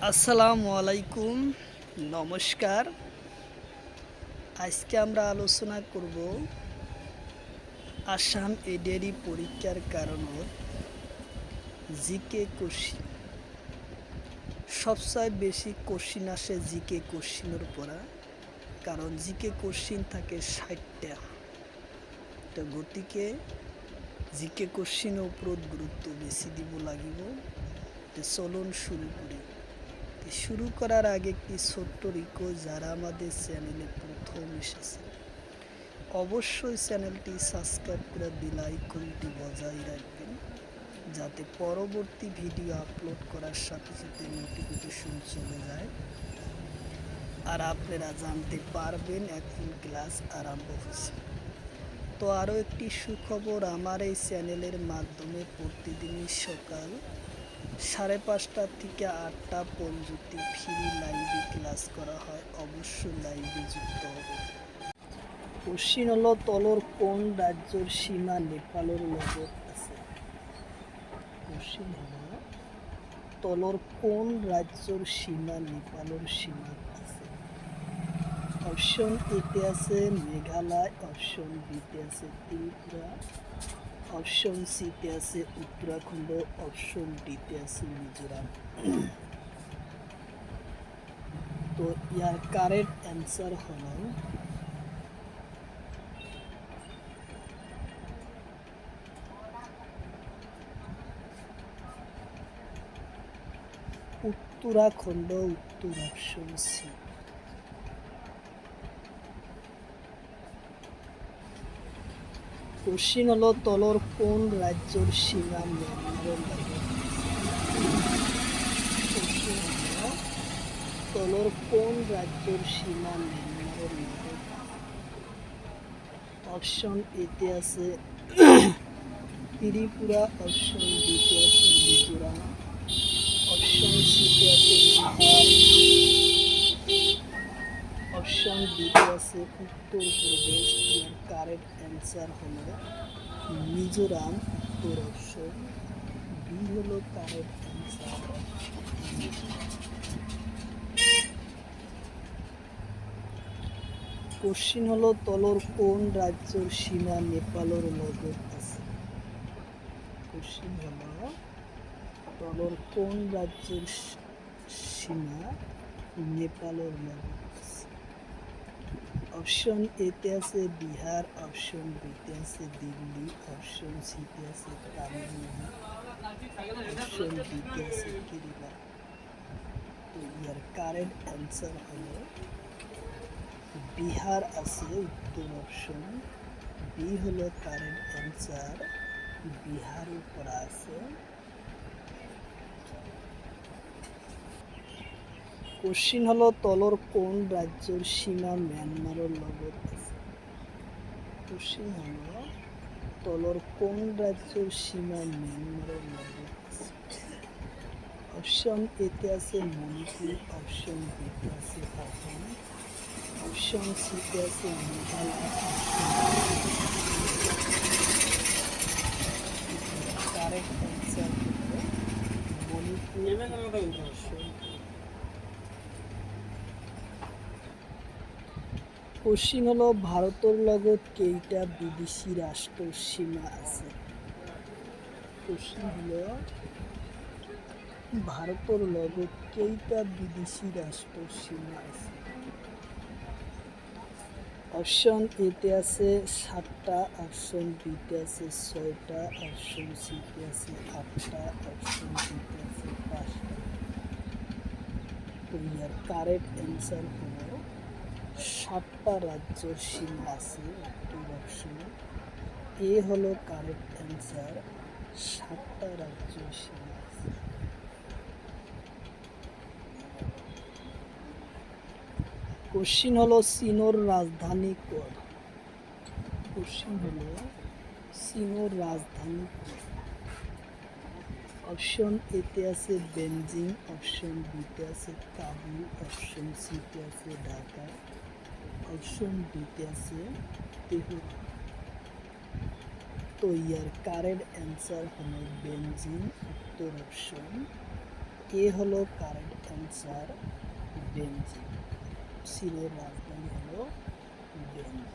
আসসালামু আলাইকুম, নমস্কার। আজকে আমরা আলোচনা করব আসাম এডেরি পরীক্ষার কারণত জিকে কোশ্চিন। সবচেয়ে বেশি কোশ্চিন আসে জিকে কোশ্চিনের পরা, কারণ জিকে কোশ্চিন থাকে 60টা। তো গতিকে জিকে কোশ্চিনের ওপৰত গুরুত্ব বেশি দিব লাগিব। তো চলুন শুরু করি। শুরু করার আগে একটি ছোট্ট রিকোয়েস্ট, যারা আমাদের চ্যানেলে প্রথম এসেছে অবশ্যই চ্যানেলটি সাবস্ক্রাইব করে বেল আইকনটি বজায় রাখবেন, যাতে পরবর্তী ভিডিও আপলোড করার সাথে সাথে নোটিফিকেশন চলে যায় আর আপনারা জানতে পারবেন এখন ক্লাস আরম্ভ হচ্ছে। তো আরও একটি সুখবর, আমার এই চ্যানেলের মাধ্যমে প্রতিদিনই সকাল 5:30 থেকে 8টা পর্যন্ত ফ্রি লাইভে ক্লাস করা হয়। অবশ্যই লাইভে যুক্ত হবে। কোশ্চিন হলো, তলর কোন রাজ্যের সীমা নেপালের লগত আছে? কোশ্চিন হলো, তলর কোন রাজ্যের সীমা নেপালের সীমা আছে? অপশন এতে আছে মেঘালয়, অপশন বিতে আছে ত্রিপুরা, অপশন সিতে আছে উত্তরাখণ্ড, অপশন ডিতে আছে মিজোরাম। তো ইয়ার কারেক্ট অ্যান্সার হলো উত্তরাখণ্ড, উত্তর অপশন সি। কোশ্চিন হলো, তলর কোন রাজ্যের সীমা মিয়ানমারের লগত? কোশ্চিন হলো, তলর কোন রাজ্যের সীমা মিয়ানমারের লগত? অপশন এতে আছে ত্রিপুরা, অপশন বিতে আছে মিজোরাম, অপশন সিতে আছে বিহার, অপশন ডিতে আছে উত্তরপ্রদেশ। এর কারেক্ট অ্যান্সার হলো মিজোরাম, উত্তর অপশন বি হলো কারেক্ট অ্যান্সার। কোশ্চিন হলো, তলর কোন রাজ্যের সীমা নেপালের লগত আছে? কোশ্চিন হলো, তলর কোন রাজ্যের সীমা নেপালের লগত আছে? অপশন এতে আছে বিহার, অপশন বিতে আছে দিল্লি, অপশন সিতে আছে তামিলনাড়ু, অপশন ডিতে আছে কেরালা। তো ইয়ার কারেক্ট অ্যান্সার হলো বিহার আছে, উত্তর অপশন বি হলো কারেক্ট অ্যান্সার। বিহারের পর আছে। কোশ্চিন হলো, তলর কোন রাজ্যের সীমা মিয়ানমারের লগত আছে? কোশ্চিন হলো, তলর কোন রাজ্যের সীমা মিয়ানমারের লগত আছে? অপশন এতে আছে মণিপুর, অপশন বিতে আছে আসাম, অপশন সিতে আছে মেঘালয়, কারেক্ট অ্যান্সার হলো মণিপুর, অপশন। কোশ্চিন হলো, ভারতের লগত কেইটা বিদেশি রাষ্ট্রের সীমা আছে? কোশ্চিন হলো, ভারতের লগত কেইটা বিদেশি রাষ্ট্রের সীমা আছে? অপশন এতে আছে 7টা, অপশন বিতে আছে 6টা, অপশন সিতে আছে 8টা, অপশন ডিতে আছে 5টা। তো ইয়ার কারেক্ট অ্যান্সার হলো 7টা রাজ্যের সীমা আছে, উত্তর অপশন এ হলো কারেক্ট অ্যান্সার। 7টা রাজ্যের সীমা আছে। কোশ্চিন হলো, চীনের রাজধানী কোন? কোশ্চিন হলো, চীনের রাজধানী কোন? অপশন এতে আছে বেজিং, অপশন বিতে আছে কাবুল, অপশন সিতে আছে ঢাকা, অপশন ডিতে আছে তেহরান। তো ইয়ার কারেক্ট অ্যান্সার হলো বেজিং, উত্তর অপশন এ হলো কারেক্ট অ্যান্সার বেনজিং। সিলের রাজধানী হলো বেনজিং।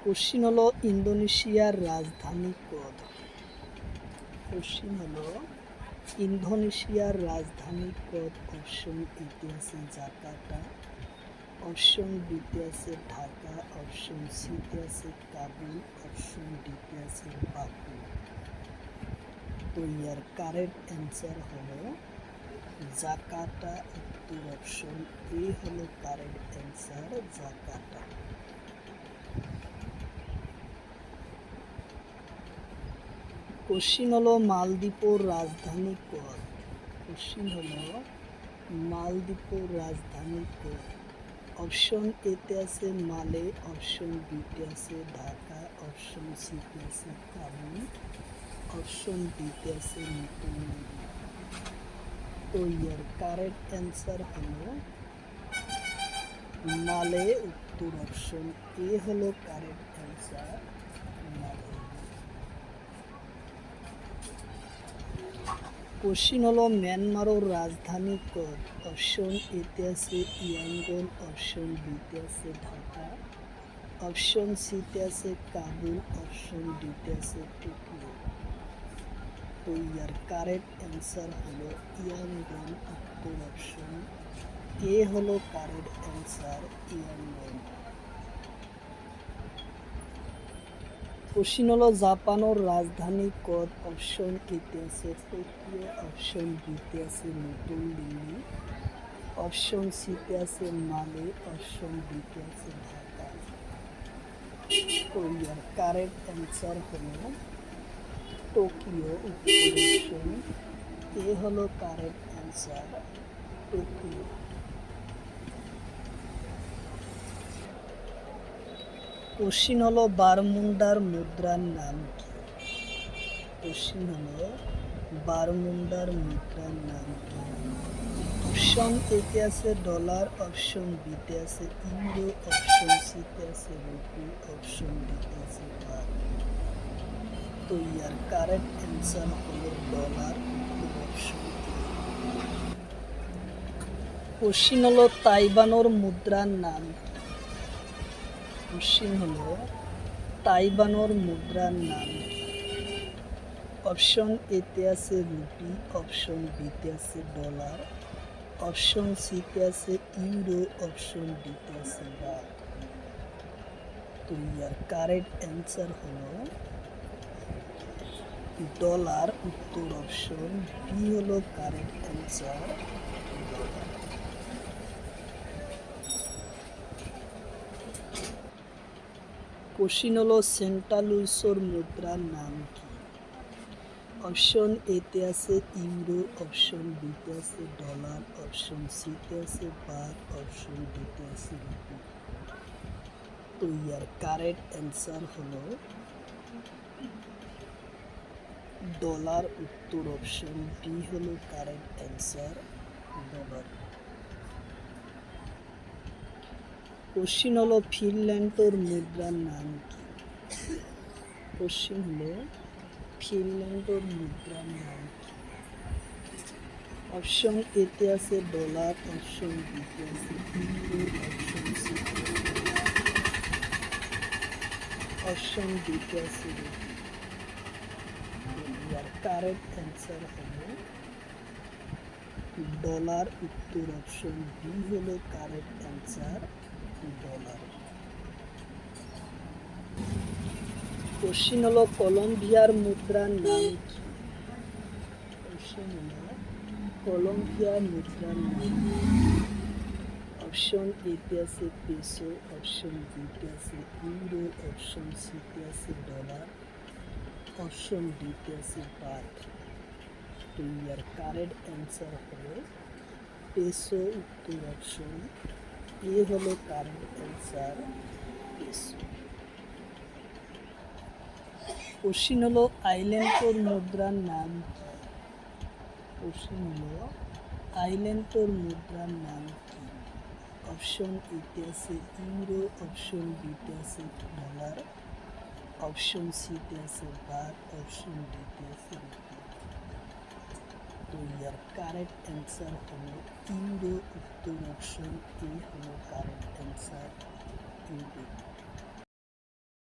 কোশ্চিন হলো ইন্দোনেশিয়ার রাজধানী কদ। কোশ্চিন হলো ইন্দোনেশিয়ার রাজধানী কদ। অপশন এতে আছে জাকার্তা, অপশন বিতে আছে ঢাকা, অপশন সিতে আছে কাবুল, অপশন ডিতে আছে বাকু। তো ইয়ার কারেক্ট অ্যান্সার হলো জাকার্তা। উত্তর অপশন এ হলো কারেক্ট অ্যান্সার, জাকার্তা। কোশ্চিন হলো মালদ্বীপের রাজধানী কদ। কোশ্চিন হলো মালদ্বীপের রাজধানী কদ। অপশন এতে আছে মালে, অপশন বিতে আছে ঢাকা, অপশন সিতে আছে কাবুল, অপশন ডিতে আছে নতুন দিল্লি। তো ইয়ার কারেক্ট অ্যান্সার হলো মালে। উত্তর অপশন এ হলো কারেক্ট অ্যান্সার, মালে। কোশ্চিন হলো মিয়ানমারের রাজধানী কদ। অপশন এতে আছে ইয়াঙ্গন, অপশন বিতে আছে ঢাকা, অপশন সিতে আছে কাবুল, অপশন ডিতে আছে টোকিও। তো ইয়ার কারেক্ট অ্যান্সার হলো ইয়াঙ্গন। উত্তর অপশন এ হলো কারেক্ট অ্যান্সার, ইয়াঙ্গন। কোশ্চিন হলো জাপানের রাজধানী কদ। অপশন এতে আছে টোকিও, অপশন বিতে আছে নতুন দিল্লি, অপশন সিতে আছে মালে, অপশন ডিতে আছে ঢাকা। তো ইয়ার কারেক্ট অ্যান্সার হলো টোকিও। উত্তর অপশন এ হলো কারেক্ট অ্যান্সার, টোকিও। কোশ্চিন হলো বারমুন্ডার মুদ্রার নাম কি? কোশ্চিন হলো বারমুন্ডার মুদ্রার নাম কি? অপশন এতে আছে ডলার, অপশন বিতে আছে ইউরো, অপশন সিতে আছে রুপি, অপশন ডিতে আছে বাট। তো ইয়ার কারেক্ট অ্যান্সার হলো ডলার। উত্তর অপশন এ। কোশ্চিন হলো তাইওয়ানের মুদ্রার নাম কি? কোশ্চিন হলো তাইওয়ানের মুদ্রার নাম কি? অপশন এতে আছে রুপি, অপশন বিতে আছে ডলার, অপশন সিতে আছে ইউরো, অপশন ডিতে আছে বাট। তো ইয়ার কারেক্ট অ্যান্সার হলো ডলার। উত্তর অপশন বি হলো কারেক্ট অ্যান্সার, ডলার। কোশ্চিন হলো সেন্ট লুইসের মুদ্রার নাম কি? অপশন এতে আছে ইউরো, অপশন বিতে আছে ডলার, অপশন সিতে আছে বাট, অপশন ডিতে আছে রুপি। তো ইয়ার কারেক্ট অ্যান্সার হলো ডলার। উত্তর অপশন বি হলো কারেক্ট অ্যান্সার, ডলার। কোশ্চিন হলো ফিনল্যান্ডের মুদ্রার নাম কি? কোশ্চিন হলো ফিনল্যান্ডের মুদ্রার নাম কি? অপশন এতে আছে ডলার, অপশন বিতে আছে ইউরো, অপশন সিতে অপশন ডিতে আছে রুপি। ইয়ার কারেক্ট অ্যান্সার হলো ডলার। উত্তর অপশন বি হলো কারেক্ট অ্যান্সার, ডলার। কোশ্চিন হলো কলম্বিয়ার মুদ্রার নাম কি? কোশ্চিন হলো কলম্বিয়ার মুদ্রার নাম কি? অপশন এতে আছে পেসো, অপশন বিতে আছে ইউরো, অপশন সিতে আছে ডলার, অপশন ডিতে আছে বাট। তো ইয়ার কারেক্ট অ্যান্সার হলো পেসো। উত্তর অপশন এ হলো কারেক্ট অ্যান্সার, পেসো। কোশ্চিন হলো আইল্যান্ডের মুদ্রার নাম কি? কোশ্চিন হলো আইল্যান্ডের মুদ্রার নাম কি? অপশন এতে আছে ইউরো, অপশন বিতে আছে ডলার, অপশন সিতে আছে বাট, অপশন ডিতে আছে রুপি। তো ইয়ার কারেক্ট অ্যান্সার হলো ইউরো। উত্তর অপশন এ হলো কারেক্ট অ্যান্সার, ইউরো।